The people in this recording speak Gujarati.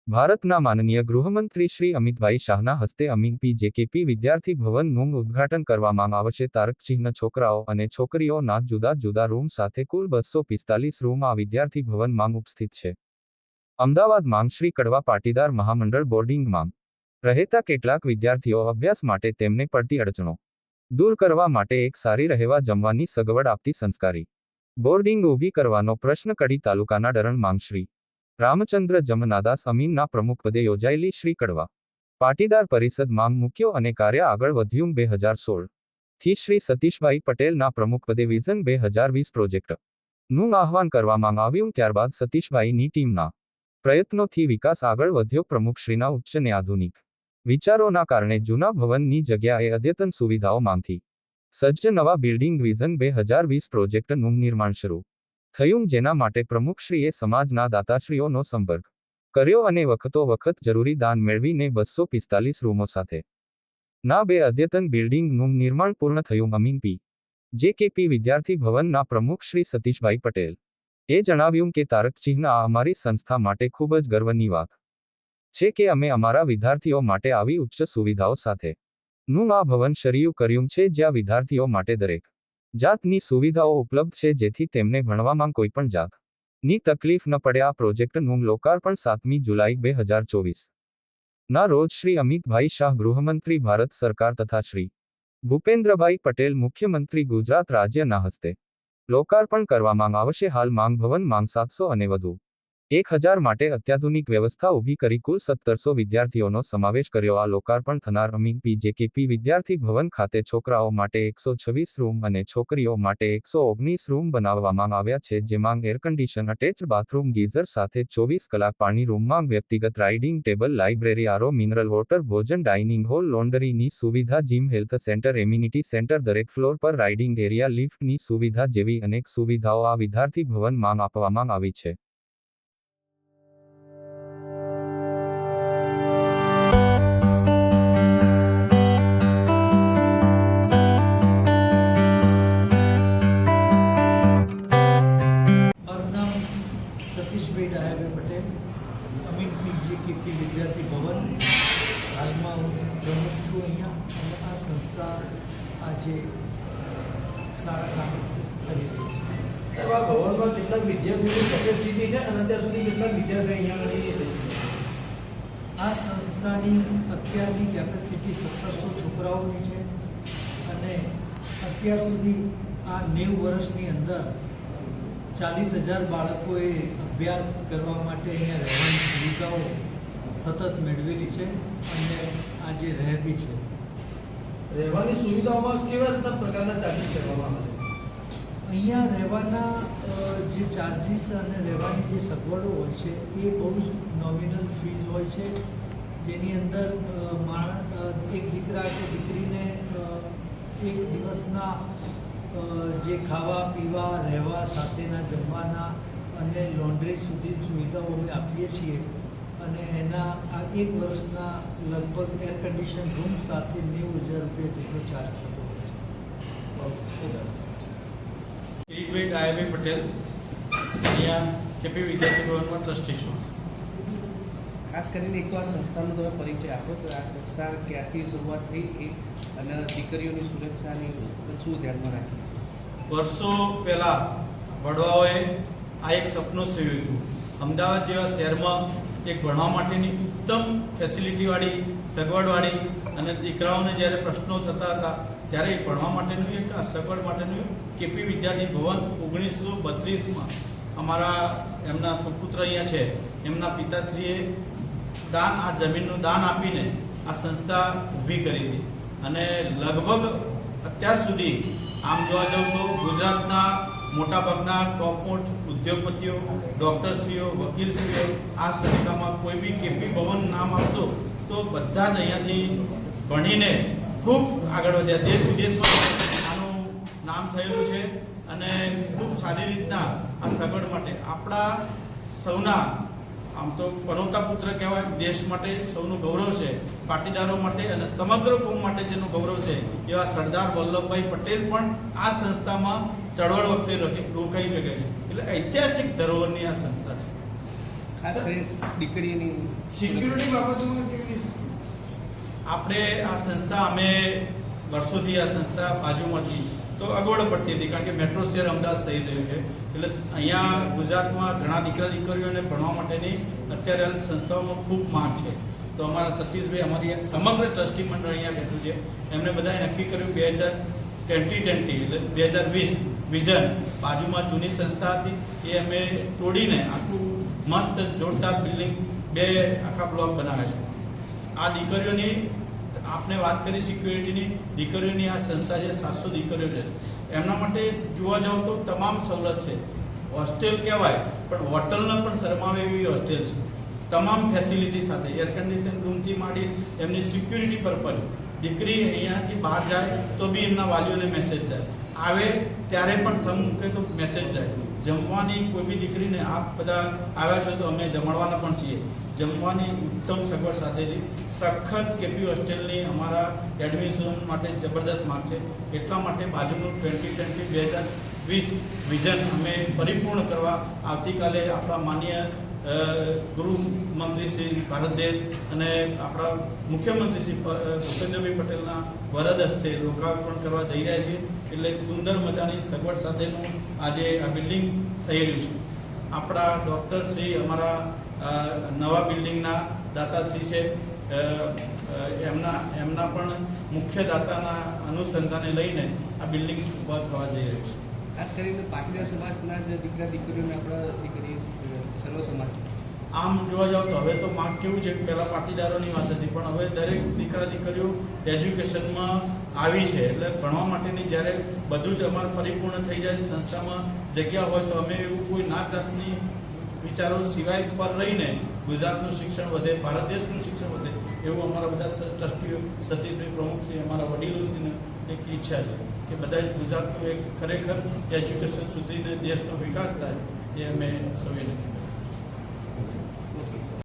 ભારતના માનનીય ગૃહમંત્રી શ્રી અમિતભાઈ શાહના હસ્તે અમીન પીજેકેપી વિદ્યાર્થી ભવનનું ઉદ્ઘાટન કરવામાં આવશે. તારકચિહ્ન છોકરાઓ અને છોકરીઓના જુદા જુદા રૂમ સાથે કુલ 245 રૂમ આ વિદ્યાર્થી ભવનમાં ઉપસ્થિત છે. અમદાવાદ માંગ શ્રી કડવા પાટીદાર મહામંડળ બોર્ડિંગ માંગ રહેતા કેટલાક વિદ્યાર્થીઓ અભ્યાસ માટે તેમને પડતી અડચણો દૂર કરવા માટે એક સારી રહેવા જમવાની સગવડ આપતી સંસ્કારી બોર્ડિંગ ઊભી કરવાનો પ્રશ્ન. કડી તાલુકાના ડરણ માંગ શ્રી રામચંદ્ર જમનાદાસ અમીનના પ્રમુખપદે યોજાયેલી શ્રી કડવા પાટીદાર પરિષદ માંગ મુક્યો અને કાર્ય આગળ વધ્યું. 2016 થી શ્રી સતીશભાઈ પટેલના પ્રમુખપદે વિઝન 2020 પ્રોજેક્ટનું આહવાન કરવામાં આવ્યું. ત્યારબાદ સતીશભાઈની ટીમના પ્રયત્નોથી વિકાસ આગળ વધ્યો. પ્રમુખશ્રીના ઉચ્ચ અને આધુનિક વિચારોના કારણે જૂના ભવનની જગ્યાએ અદ્યતન સુવિધાઓ માંગથી સજ્જ નવા બિલ્ડિંગ વિઝન 2020 પ્રોજેક્ટનું નિર્માણ શરૂ થયું, જેના માટે પ્રમુખશ્રીએ સમાજના દાતાશ્રીઓનો સંપર્ક કર્યો અને વખતો વખત જરૂરી દાન મેળવીને 245 રૂમો સાથે ના 2 અદ્યતન બિલ્ડિંગનું નિર્માણ પૂર્ણ થયું. અમીન પીજેકેપી વિદ્યાર્થી ભવનના પ્રમુખ શ્રી સતીશભાઈ પટેલ એ જણાવ્યું કે તારકચિહ્ન આ અમારી સંસ્થા માટે ખૂબ જ ગર્વની વાત છે કે અમે અમારા વિદ્યાર્થીઓ માટે આવી ઉચ્ચ સુવિધાઓ સાથે નું આ ભવન શરૂ કર્યું છે, જ્યાં વિદ્યાર્થીઓ માટે દરેક જાતની સુવિધાઓ ઉપલબ્ધ છે, જેથી તેમને ભણવામાં કોઈ પણ જાતની તકલીફ ન પડે. આ પ્રોજેક્ટનું લોકાર્પણ 7મી જુલાઈ 2024 ના રોજ શ્રી અમિતભાઈ શાહ ગૃહમંત્રી ભારત સરકાર તથા શ્રી ભૂપેન્દ્રભાઈ પટેલ મુખ્યમંત્રી ગુજરાત રાજ્યના હસ્તે લોકાર્પણ કરવામાં આવશે. હાલ માંગ ભવન માંગ 700 અને વધુ 1000 માટે અત્યાધુનિક વ્યવસ્થા ઊભી કરી કુલ 1700 વિદ્યાર્થીઓનો સમાવેશ કર્યો. આ લોકાર્પણ થનાર અમીન પીજેકેપી વિદ્યાર્થી ભવન ખાતે છોકરાઓ માટે 126 રૂમ અને છોકરીઓ માટે 119 રૂમ બનાવવામાં આવ્યા છે, જેમાં એરકન્ડિશન અટેચ્ડ બાથરૂમ ગીઝર સાથે 24 કલાક પાણી રૂમમાં વ્યક્તિગત રાઇડિંગ ટેબલ, લાઇબ્રેરી, આરો, મિનરલ વોટર, ભોજન, ડાઇનિંગ હોલ, લોન્ડરીની સુવિધા, gym, health centre, amenity centre, દરેક ફ્લોર પર રાઇડિંગ એરિયા, લિફ્ટની સુવિધા જેવી અનેક સુવિધાઓ આ વિદ્યાર્થી ભવનમાં આપવામાં આવી છે. સતીશભાઈ ડાયાભાઈ પટેલ, અમીન પીજેકેપી વિદ્યાર્થી ભવન, હાલમાં હું પ્રમુખ છું અહીંયા. અને આ સંસ્થા આજે સારા કામ કરી રહી છે. સાહેબ, આ ભવનમાં કેટલાક વિદ્યાર્થીઓની કેપેસિટી છે અને અત્યાર સુધી કેટલાક વિદ્યાર્થીઓ અહીંયા આગળ આ સંસ્થાની અત્યારની કેપેસિટી 1700 છોકરાઓની છે અને અત્યાર સુધી આ 90 વર્ષની અંદર 40,000 બાળકોએ અભ્યાસ કરવા માટે અહીંયા રહેવાની સુવિધાઓ સતત મેળવેલી છે અને આજે રહે બી છે. રહેવાની સુવિધાઓમાં કેવા રીતના પ્રકારના ચાર્જીસ કરવામાં આવે છે? અહીંયા રહેવાના જે ચાર્જીસ અને રહેવાની જે સગવડો હોય છે એ બહુ જ નોમિનલ ફીઝ હોય છે, જેની અંદર એક દીકરા કે દીકરીને એક દિવસના જે ખાવા પીવા રહેવા સાથેના જમવાના અને લોન્ડ્રી સુધી સુવિધાઓ અમે આપીએ છીએ અને એના આ 1 વર્ષના લગભગ એર કન્ડિશન રૂમ સાથે 90,000 રૂપિયા જેટલો ચાર્જ થતો હોય છે. કિરીટભાઈ ડાયાભાઈ પટેલ, અહીંયા કેપી વિદ્યાર્થી ભવનમાં ટ્રસ્ટી છું. ખાસ કરીને એક તો આ સંસ્થાનો તમે પરિચય આપો તો આ સંસ્થા ક્યારથી શરૂઆત થઈ અને દીકરીઓની સુરક્ષાની શું ધ્યાનમાં રાખી? વર્ષો પહેલાં વડવાઓએ આ એક સપનું સેવ્યું હતું. અમદાવાદ જેવા શહેરમાં એક ભણવા માટેની ઉત્તમ ફેસિલિટીવાળી, સગવડવાળી અને દીકરાઓને જ્યારે પ્રશ્નો થતા હતા ત્યારે ભણવા માટેનું એક આ સગવડ માટેનું કેપી વિદ્યાર્થી ભવન 1932માં અમારા એમના સુપુત્ર અહીંયા છે, એમના પિતાશ્રીએ આ જમીનનું દાન આપીને આ સંસ્થા ઊભી કરી હતી અને લગભગ અત્યાર સુધી આમ જોવા જાઉં તો ગુજરાતના મોટાભાગના ટોપ ઉદ્યોગપતિઓ, ડૉક્ટરશ્રીઓ, વકીલશ્રીઓ આ સંસ્થામાં કોઈ બી કેપી ભવન નામ આપશો તો બધા જ અહીંયાથી ભણીને ખૂબ આગળ વધ્યા. દેશ વિદેશમાં આનું નામ થયેલું છે અને ખૂબ સારી રીતના આ સગવડ માટે આપણા સૌના આમ તો પનોતા પુત્ર કહેવાય, દેશ માટે સૌનું ગૌરવ છે, પાટીદારો માટે અને સમગ્ર કોમ માટે જેનું ગૌરવ છે એવા સરદાર વલ્લભભાઈ પટેલ પણ આ સંસ્થામાં ચળવળ વખતે રોકાઈ શકે છે. એટલે ઐતિહાસિક ધરોહરની આ સંસ્થા છે. ખાસ કરીને દીકરીઓની સિક્યુરિટી બાબતમાં કેવી રીતે? આપણે આ સંસ્થા અમે વર્ષોથી આ સંસ્થા બાજુમાંથી તો અગવડ પડતી હતી કારણ કે મેટ્રો શહેર અમદાવાદ થઈ રહ્યું છે એટલે અહીંયા ગુજરાતમાં ઘણા દીકરા દીકરીઓને ભણવા માટેની અત્યારે હાલ સંસ્થાઓમાં ખૂબ માંગ છે. તો અમારા સતીશભાઈ અમારી સમગ્ર ટ્રસ્ટી મંડળ અહીંયા બેઠું છે. એમણે બધાએ નક્કી કર્યું 2020 એટલે 2020 વિઝન બાજુમાં જૂની સંસ્થા હતી એ અમે તોડીને આખું મસ્ત જોરદાર બિલ્ડિંગ 2 આખા બ્લોક બનાવ્યા છે. આ દીકરીઓની આપને વાત કરી સિક્યુરિટીની, દીકરીઓની આ સંસ્થા છે 700 દીકરીઓ છે. એમના માટે જોવા જાવ તો તમામ સવલત છે. હોસ્ટેલ કહેવાય પણ હોટલને પણ શરમાવે એવી હોસ્ટેલ છે. તમામ ફેસિલિટી સાથે એર કન્ડિશન રૂમથી માંડી એમની સિક્યુરિટી પર્પઝ. દીકરી અહીંયાથી બહાર જાય તો બી એમના વાલીઓને મેસેજ જાય, આવે ત્યારે પણ થમ મૂકે તો મેસેજ જાય. જમવાની કોઈ બી દીકરીને આપ બધા આવ્યા છો તો અમે જમાડવાના પણ છીએ. જમવાની ઉત્તમ સગવડ સાથે છે. સખત કેપી હોસ્ટેલની અમારા એડમિશન માટે જબરદસ્ત માંગ છે. એટલા માટે બાજુનું 2020 વિઝન અમે પરિપૂર્ણ કરવા આવતીકાલે આપણા માનનીય ગૃહમંત્રી શ્રી ભારત દેશ અને આપણા મુખ્યમંત્રી શ્રી ભૂપેન્દ્રભાઈ પટેલના વરદ હસ્તે લોકાર્પણ કરવા જઈ રહ્યા છીએ. એટલે સુંદર મજાની સગવડ સાથેનું આજે આ બિલ્ડિંગ થઈ રહ્યું છે. આપણા ડૉક્ટર શ્રી અમારા નવા બિલ્ડિંગના દાતાશ્રી છે, એમના પણ મુખ્ય દાતાના અનુસંધાને લઈને આ બિલ્ડિંગ ઊભા થવા જઈ રહ્યું છે. ખાસ કરીને પાટીદાર સમાજના જે દીકરા દીકરીઓને આપણા દીકરી સર્વ સમાજ આમ જોવા જાવ તો હવે તો માંગ કેવું છે કે પહેલાં પાટીદારોની વાત હતી પણ હવે દરેક દીકરા દીકરીઓ એજ્યુકેશનમાં આવી છે. એટલે ભણવા માટેની જ્યારે બધું જ અમારું પરિપૂર્ણ થઈ જાય સંસ્થામાં જગ્યા હોય તો અમે એવું કોઈ ના જાતની વિચારો સિવાય પર રહીને ગુજરાતનું શિક્ષણ વધે, ભારત દેશનું શિક્ષણ વધે એવું અમારા બધા ટ્રસ્ટીઓ સતીશભાઈ પ્રમુખશ્રી અમારા વડીલોશ્રીને એક ઈચ્છા છે કે બધા જ ગુજરાતનું એક ખરેખર એજ્યુકેશન સુધીને દેશનો વિકાસ થાય એ અમે સૌએ નક્કી